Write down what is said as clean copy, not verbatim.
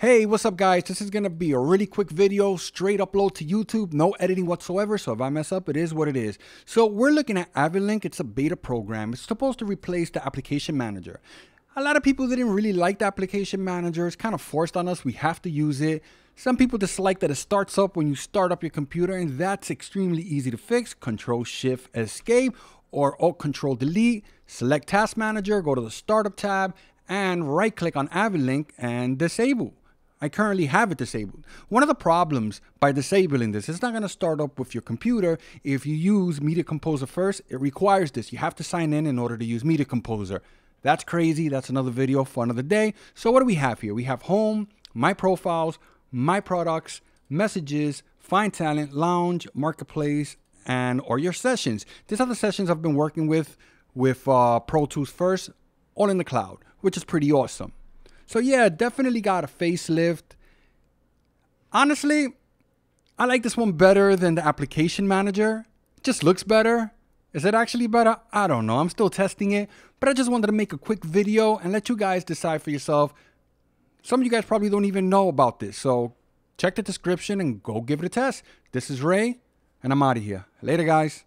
Hey, what's up guys? This is going to be a really quick video, straight upload to YouTube, no editing whatsoever. So if I mess up, it is what it is. So we're looking at Avid Link. It's a beta program. It's supposed to replace the application manager. A lot of people didn't really like the application manager. It's kind of forced on us. We have to use it. Some people dislike that it starts up when you start up your computer, and that's extremely easy to fix. Control-Shift-Escape or Alt-Control-Delete. Select Task Manager, go to the Startup tab, and right-click on Avid Link and disable. I currently have it disabled. One of the problems by disabling this, it's not going to start up with your computer. If you use Media Composer first, it requires this. You have to sign in order to use Media Composer. That's crazy. That's another video for another day. So what do we have here? We have Home, My Profiles, My Products, Messages, Find Talent, Lounge, Marketplace, or your sessions. These are the sessions I've been working with Pro Tools first, all in the cloud, which is pretty awesome. So yeah, definitely got a facelift. Honestly, I like this one better than the application manager. It just looks better. Is it actually better? I don't know. I'm still testing it, but I just wanted to make a quick video and let you guys decide for yourself. Some of you guys probably don't even know about this. So check the description and go give it a test. This is Ray, and I'm out of here. Later, guys.